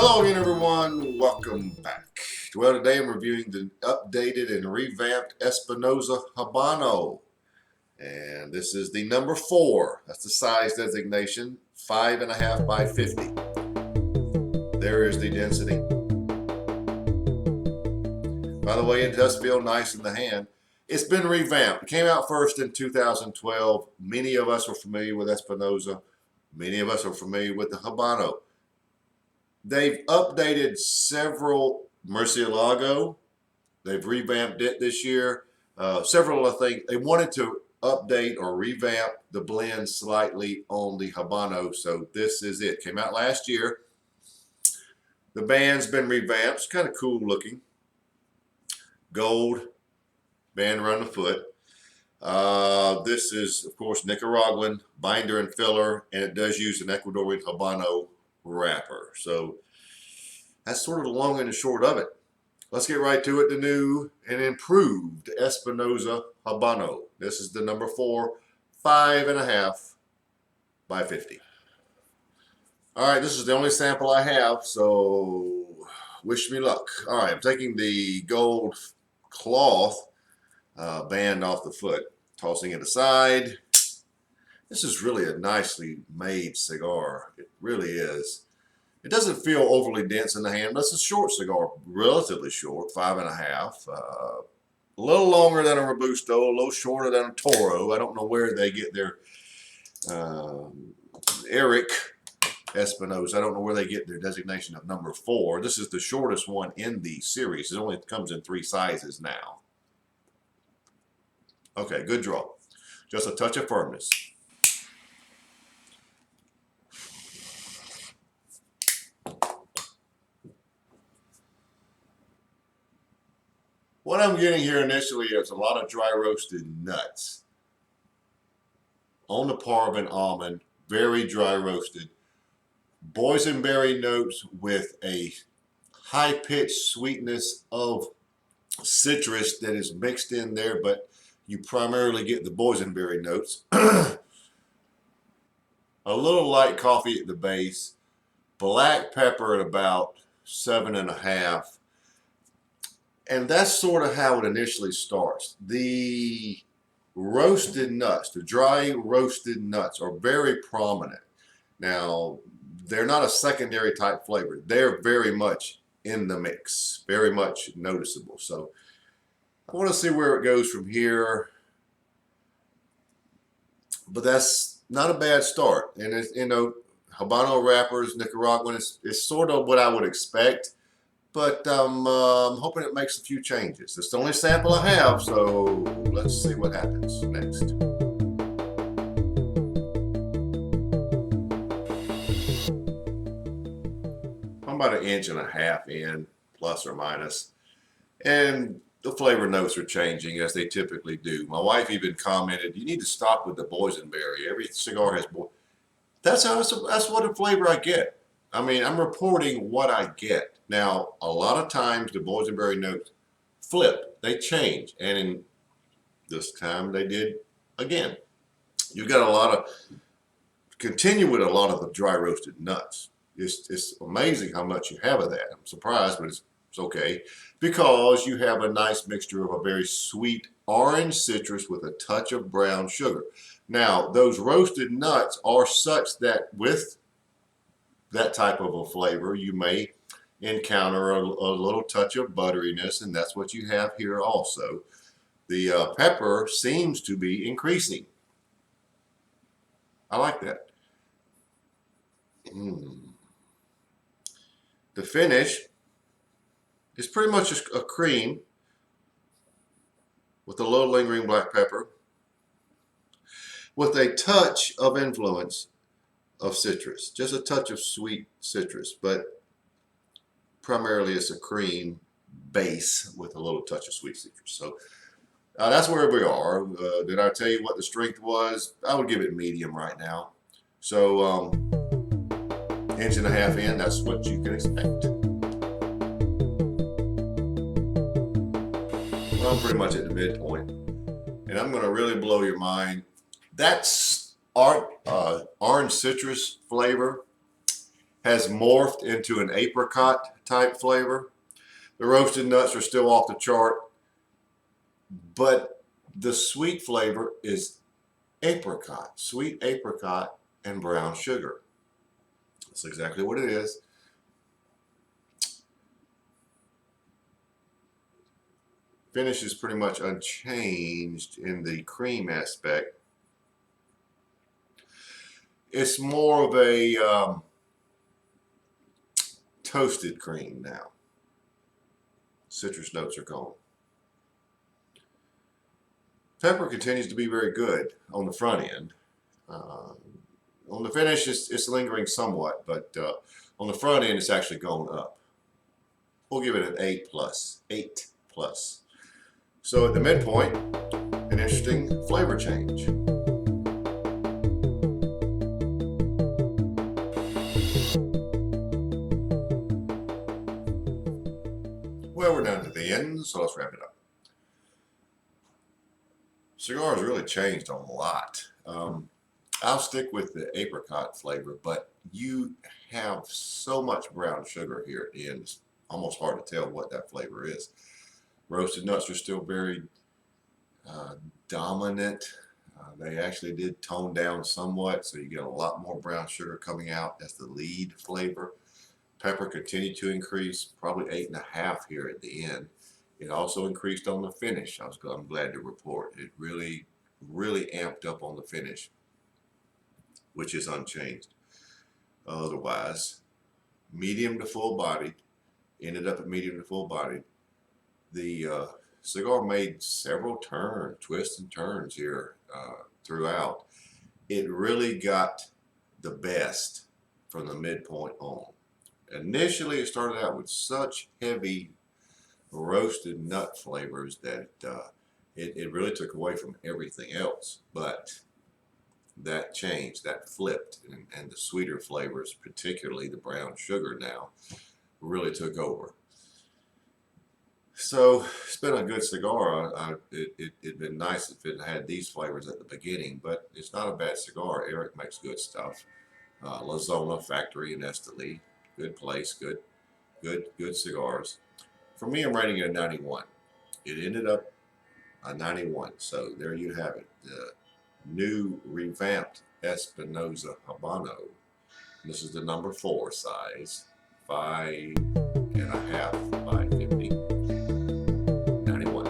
Hello again, everyone. Welcome back. Well, today I'm reviewing the updated and revamped Espinosa Habano. And this is the number 4. That's the size designation, 5.5 by 50. There is the density. By the way, it does feel nice in the hand. It's been revamped. It came out first in 2012. Many of us are familiar with Espinosa. Many of us are familiar with the Habano. They've updated several Murcielago. They've revamped it this year. Several of things. They wanted to update or revamp the blend slightly on the Habano, so this is it. Came out last year. The band's been revamped. It's kind of cool looking. Gold band around the foot. This is, of course, Nicaraguan binder and filler, and it does use an Ecuadorian Habano wrapper. So that's sort of the long and the short of it. Let's get right to it. The new and improved Espinosa Habano. This is the number 4, 5.5 by 50. All right, this is the only sample I have, so wish me luck. All right, I'm taking the gold cloth band off the foot, tossing it aside. This is really a nicely made cigar. It really is. It doesn't feel overly dense in the hand, but it's a short cigar, relatively short, 5.5. A little longer than a Robusto, a little shorter than a Toro. I don't know where they get their Eric Espinosa. I don't know where they get their designation of number 4. This is the shortest one in the series. It only comes in 3 sizes now. Okay, good draw. Just a touch of firmness. What I'm getting here initially is a lot of dry roasted nuts. On the parvin almond, very dry roasted. Boysenberry notes with a high-pitched sweetness of citrus that is mixed in there, but you primarily get the boysenberry notes. A little light coffee at the base. Black pepper at about 7.5. And that's sort of how it initially starts. The roasted nuts, the dry roasted nuts are very prominent. Now, they're not a secondary type flavor. They're very much in the mix, very much noticeable. So I want to see where it goes from here. But that's not a bad start. And it's, you know, Habano wrappers, Nicaraguan, is sort of what I would expect. But I'm hoping it makes a few changes. It's the only sample I have, so let's see what happens next. I'm about 1.5 inches in, plus or minus. And the flavor notes are changing as they typically do. My wife even commented, you need to stop with the boysenberry. Every cigar has that's what the flavor I get. I mean, I'm reporting what I get. Now, a lot of times the boysenberry notes flip. They change. And in this time they did again. You got a lot of, continue with a lot of the dry roasted nuts. It's amazing how much you have of that. I'm surprised, but it's okay. Because you have a nice mixture of a very sweet orange citrus with a touch of brown sugar. Now, those roasted nuts are such that with that type of a flavor, you may encounter a little touch of butteriness, and that's what you have here also. The pepper seems to be increasing. I like that. The finish is pretty much a cream with a low lingering black pepper with a touch of influence of citrus, just a touch of sweet citrus, but primarily it's a cream base with a little touch of sweet citrus. So that's where we are. Did I tell you what the strength was? I would give it medium right now. So 1.5 inches in, that's what you can expect. Well, I'm pretty much at the midpoint, and I'm going to really blow your mind. That's orange citrus flavor has morphed into an apricot type flavor. The roasted nuts are still off the chart, but the sweet flavor is apricot, sweet apricot and brown sugar. That's exactly what it is. Finish is pretty much unchanged in the cream aspect. It's more of a toasted cream now. Citrus notes are gone. Pepper continues to be very good on the front end. On the finish, it's lingering somewhat, but on the front end, it's actually gone up. We'll give it an 8 plus. 8 plus. So at the midpoint, an interesting flavor change. Well, we're down to the end, so let's wrap it up. Cigars really changed a lot. I'll stick with the apricot flavor, but you have so much brown sugar here at the end, it's almost hard to tell what that flavor is. Roasted nuts are still very dominant. They actually did tone down somewhat, so you get a lot more brown sugar coming out. That's the lead flavor. Pepper continued to increase, probably 8.5 here at the end. It also increased on the finish. I'm glad to report. It really amped up on the finish, which is unchanged. Otherwise, medium to full bodied, ended up at medium to full bodied. The cigar made several twists and turns here throughout. It really got the best from the midpoint on. Initially, it started out with such heavy roasted nut flavors that it really took away from everything else. But that changed, that flipped, and the sweeter flavors, particularly the brown sugar now, really took over. So it's been a good cigar. It'd been nice if it had these flavors at the beginning, but it's not a bad cigar. Eric makes good stuff. La Zona Factory in Esteli, good place, good cigars. For me, I'm rating it a 91. It ended up a 91. So there you have it. The new revamped Espinosa Habano. This is the number 4 size, 5.5 by 50. 91.